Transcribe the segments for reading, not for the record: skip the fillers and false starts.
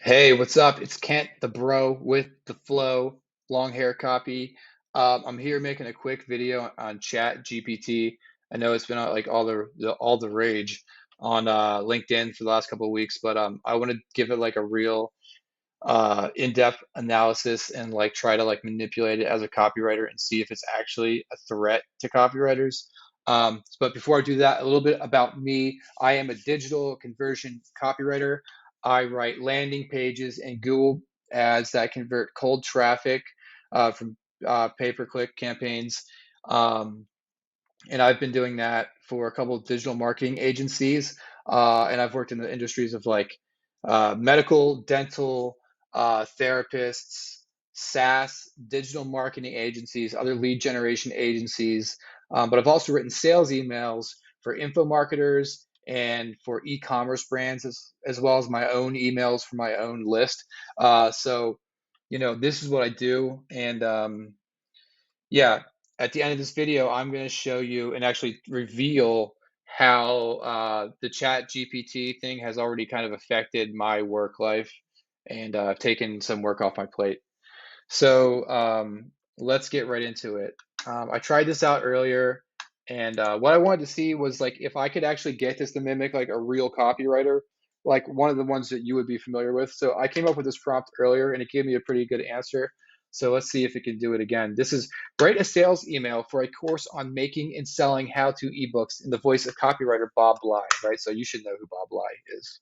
Hey, what's up? It's Kent, the bro with the flow, long hair copy. I'm here making a quick video on Chat GPT. I know it's been like all the rage on LinkedIn for the last couple of weeks, but I want to give it like a real in-depth analysis and like try to like manipulate it as a copywriter and see if it's actually a threat to copywriters. But before I do that, a little bit about me. I am a digital conversion copywriter. I write landing pages and Google ads that convert cold traffic from pay-per-click campaigns. Um, and I've been doing that for a couple of digital marketing agencies. And I've worked in the industries of like medical, dental, therapists, SaaS, digital marketing agencies, other lead generation agencies. But I've also written sales emails for info marketers and for e-commerce brands as well as my own emails for my own list. This is what I do. And yeah, at the end of this video, I'm going to show you and actually reveal how the Chat GPT thing has already kind of affected my work life and taken some work off my plate. So let's get right into it. I tried this out earlier, and what I wanted to see was like if I could actually get this to mimic like a real copywriter, like one of the ones that you would be familiar with. So I came up with this prompt earlier, and it gave me a pretty good answer. So let's see if it can do it again. This is write a sales email for a course on making and selling how-to ebooks in the voice of copywriter Bob Bly, right? So you should know who Bob Bly is.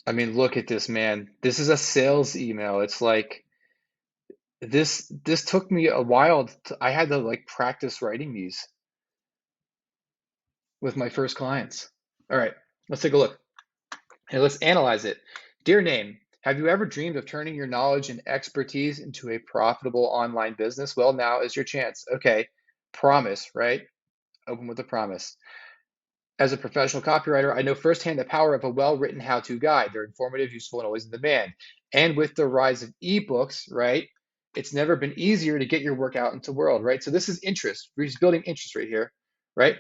I mean, look at this, man. This is a sales email. It's like this took me a while. I had to like practice writing these with my first clients. All right, let's take a look and let's analyze it. Dear name, have you ever dreamed of turning your knowledge and expertise into a profitable online business? Well, now is your chance. Okay, promise, right? Open with a promise. As a professional copywriter, I know firsthand the power of a well-written how-to guide. They're informative, useful, and always in demand. And with the rise of ebooks, right, it's never been easier to get your work out into the world, right? So this is interest. We're just building interest right here, right?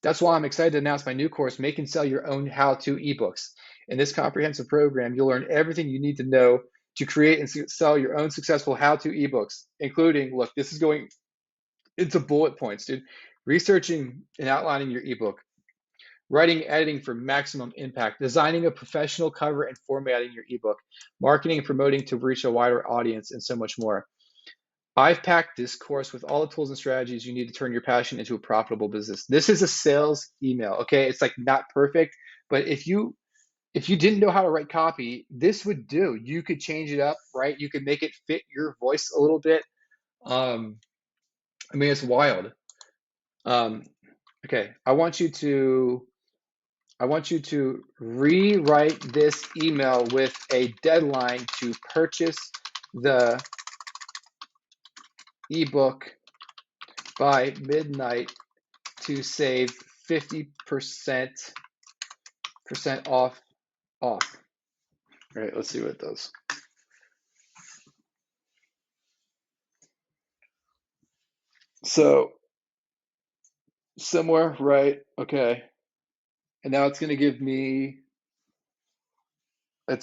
That's why I'm excited to announce my new course, Make and Sell Your Own How-To Ebooks. In this comprehensive program, you'll learn everything you need to know to create and sell your own successful how-to ebooks, including, look, this is going into bullet points, dude. Researching and outlining your ebook, writing, editing for maximum impact, designing a professional cover and formatting your ebook, marketing and promoting to reach a wider audience, and so much more. I've packed this course with all the tools and strategies you need to turn your passion into a profitable business. This is a sales email, okay? It's like not perfect, but if you didn't know how to write copy, this would do. You could change it up, right? You could make it fit your voice a little bit. Um, I mean, it's wild. Um, okay, I want you to rewrite this email with a deadline to purchase the ebook by midnight to save 50% off. All right, let's see what it does. So somewhere, right? Okay. And now it's going to give me a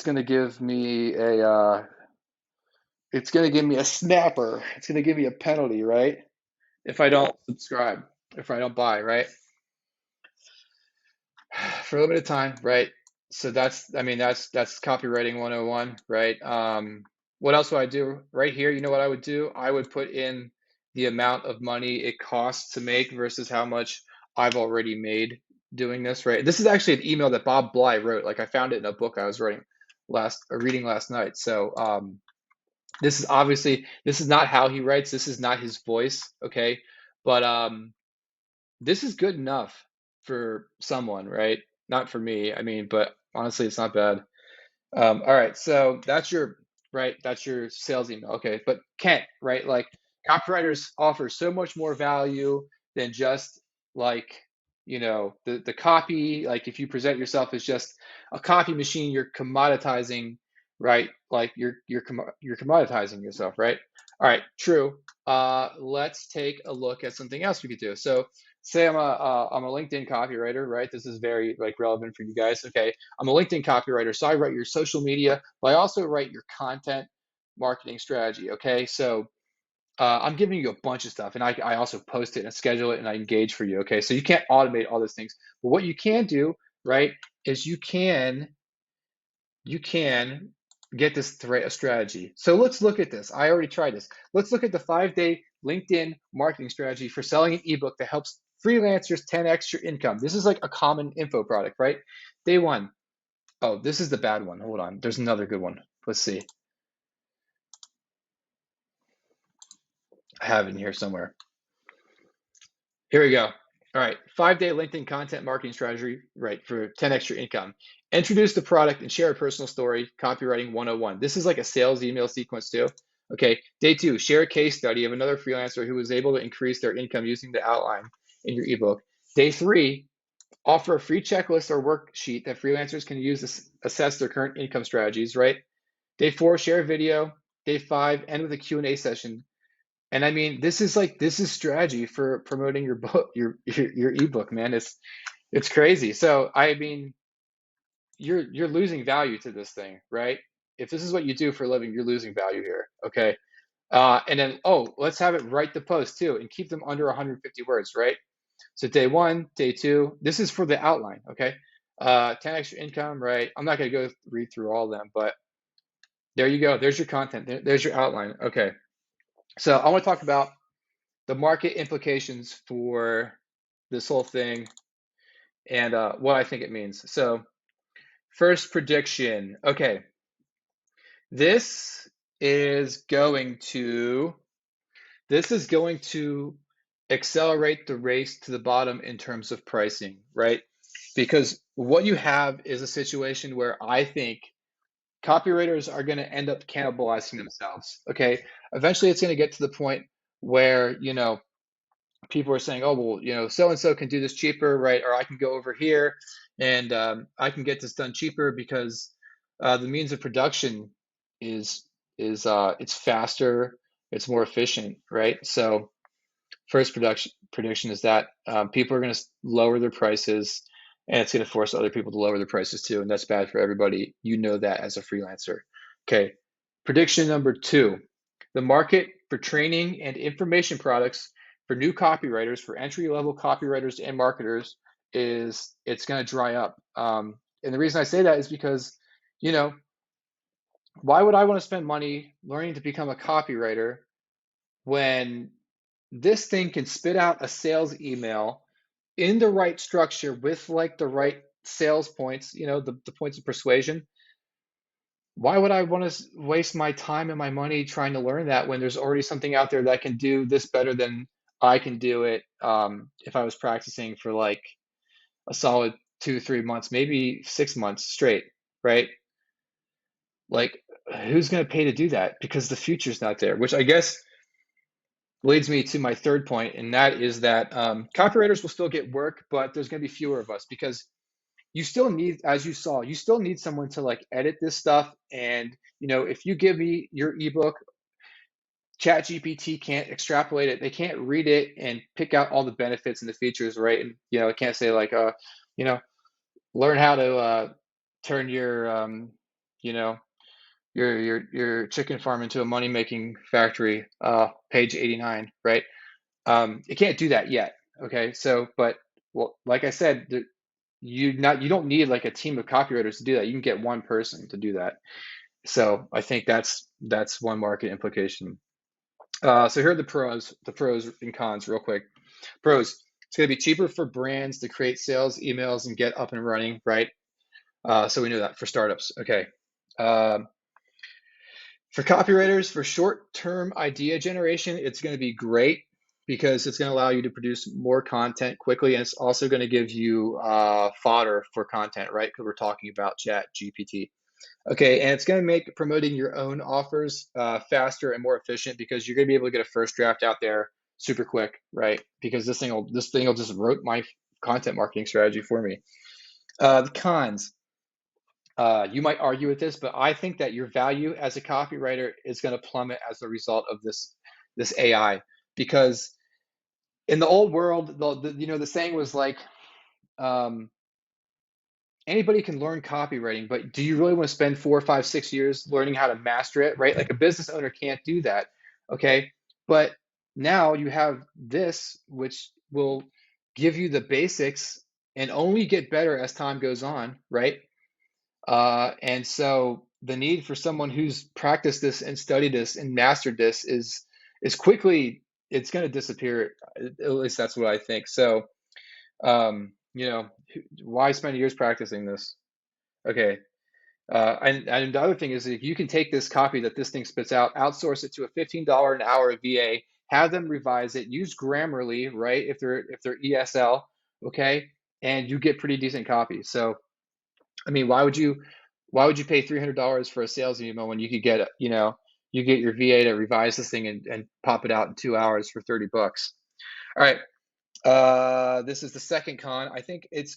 snapper. It's going to give me a penalty, right? If I don't subscribe, if I don't buy, right? For a limited time, right? So I mean, that's copywriting 101, right? What else would I do right here? You know what I would do? I would put in the amount of money it costs to make versus how much I've already made doing this, right? This is actually an email that Bob Bly wrote. Like I found it in a book I was reading last night. So this is not how he writes. This is not his voice, okay? But this is good enough for someone, right? Not for me. I mean, but honestly, it's not bad. All right, so that's your sales email. Okay, but Kent, right? Like copywriters offer so much more value than just like, the copy. Like if you present yourself as just a copy machine, you're commoditizing right? Like you're commoditizing yourself, right? All right, true. Let's take a look at something else we could do. So say I'm a LinkedIn copywriter, right? This is very like relevant for you guys. Okay, I'm a LinkedIn copywriter, so I write your social media, but I also write your content marketing strategy. Okay, so I'm giving you a bunch of stuff, and I also post it and schedule it and I engage for you. Okay, so you can't automate all those things, but what you can do, right, is you can get this a strategy. So let's look at this. I already tried this. Let's look at the 5-day LinkedIn marketing strategy for selling an ebook that helps freelancers 10x your income. This is like a common info product, right? Day one. Oh, this is the bad one. Hold on. There's another good one. Let's see. I have it in here somewhere. Here we go. All right, 5-day LinkedIn content marketing strategy, right, for 10 extra income. Introduce the product and share a personal story, copywriting 101. This is like a sales email sequence too. Okay, day two, share a case study of another freelancer who was able to increase their income using the outline in your ebook. Day three, offer a free checklist or worksheet that freelancers can use to assess their current income strategies, right? Day four, share a video. Day five, end with a Q&A session. And I mean, this is strategy for promoting your book, your ebook, man. It's crazy. So I mean, you're losing value to this thing, right? If this is what you do for a living, you're losing value here. Okay. And then let's have it write the post too, and keep them under 150 words, right? So day one, day two, this is for the outline. Okay. 10 extra income, right? I'm not gonna go read through all of them, but there you go. There's your content. There's your outline. Okay. So I want to talk about the market implications for this whole thing and what I think it means. So, first prediction. Okay, this is going to this is going to accelerate the race to the bottom in terms of pricing, right? Because what you have is a situation where I think copywriters are going to end up cannibalizing themselves. Okay, eventually it's going to get to the point where people are saying, oh, well, so and so can do this cheaper, right? Or I can go over here and I can get this done cheaper because the means of production is it's faster, it's more efficient, right? So first production prediction is that people are going to lower their prices, and it's going to force other people to lower their prices too, and that's bad for everybody. You know that as a freelancer. Okay, prediction number two: the market for training and information products for new copywriters, for entry-level copywriters and marketers, it's going to dry up. And the reason I say that is because, you know, why would I want to spend money learning to become a copywriter when this thing can spit out a sales email in the right structure with like the right sales points, the points of persuasion? Why would I want to waste my time and my money trying to learn that when there's already something out there that can do this better than I can do it if I was practicing for like a solid 2, 3 months, maybe 6 months straight, right? Like, who's going to pay to do that? Because the future's not there, which I guess leads me to my third point, and that is that copywriters will still get work, but there's going to be fewer of us because you still need, as you saw, you still need someone to like edit this stuff. And if you give me your ebook, ChatGPT can't extrapolate it. They can't read it and pick out all the benefits and the features, right? And it can't say like, you know, learn how to turn your, you know, your chicken farm into a money making factory. Page 89, right? It can't do that yet. Okay, so well, like I said, you don't need like a team of copywriters to do that. You can get one person to do that. So I think that's one market implication. So here are the pros and cons real quick. Pros: it's going to be cheaper for brands to create sales emails and get up and running, right? So we know that for startups. Okay. Um, for copywriters, for short-term idea generation, it's going to be great because it's going to allow you to produce more content quickly, and it's also going to give you fodder for content, right? Because we're talking about ChatGPT. Okay, and it's going to make promoting your own offers faster and more efficient because you're going to be able to get a first draft out there super quick, right? Because this thing will just wrote my content marketing strategy for me. The cons: You might argue with this, but I think that your value as a copywriter is going to plummet as a result of this AI. Because in the old world, the saying was like, um, anybody can learn copywriting, but do you really want to spend 4, 5, 6 years learning how to master it, right? Like a business owner can't do that, okay? But now you have this, which will give you the basics and only get better as time goes on, right? And so the need for someone who's practiced this and studied this and mastered this is quickly, it's going to disappear. At least that's what I think. So, why spend years practicing this? Okay. And the other thing is, if you can take this copy that this thing spits out, outsource it to a $15 an hour VA, have them revise it, use Grammarly, right? If they're ESL, okay, and you get pretty decent copy. So, I mean, why would you pay $300 for a sales email when you could get, you get your VA to revise this thing and pop it out in 2 hours for 30 bucks? All right. This is the second con. I think it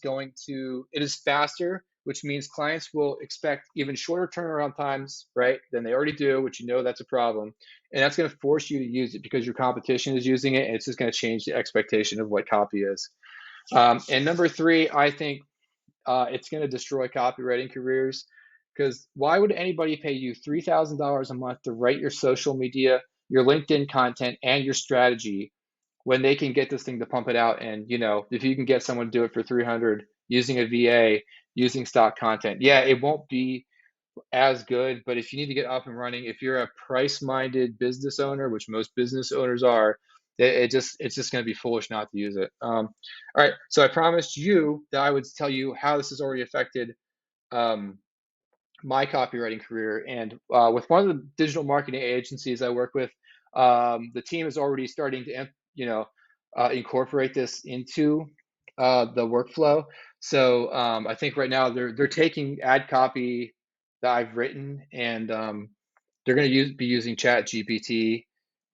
is faster, which means clients will expect even shorter turnaround times, right, than they already do, which that's a problem. And that's going to force you to use it because your competition is using it, and it's just going to change the expectation of what copy is. And number three, I think it's going to destroy copywriting careers, because why would anybody pay you $3,000 a month to write your social media, your LinkedIn content, and your strategy when they can get this thing to pump it out? And if you can get someone to do it for 300 using a VA, using stock content, yeah, it won't be as good. But if you need to get up and running, if you're a price-minded business owner, which most business owners are, it's just going to be foolish not to use it. All right, so I promised you that I would tell you how this has already affected um, my copywriting career. And with one of the digital marketing agencies I work with, the team is already starting to, incorporate this into the workflow. So I think right now they're taking ad copy that I've written, and they're going to be using ChatGPT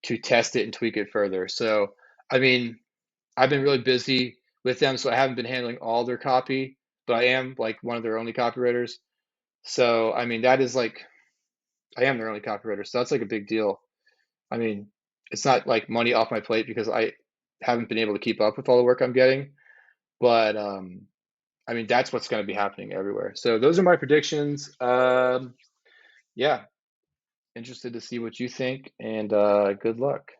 to test it and tweak it further. So I mean, I've been really busy with them, so I haven't been handling all their copy, but I am like one of their only copywriters. So, I mean, that is like, I am their only copywriter. So that's like a big deal. I mean, it's not like money off my plate because I haven't been able to keep up with all the work I'm getting. But I mean, that's what's going to be happening everywhere. So those are my predictions. Yeah, interested to see what you think, and good luck.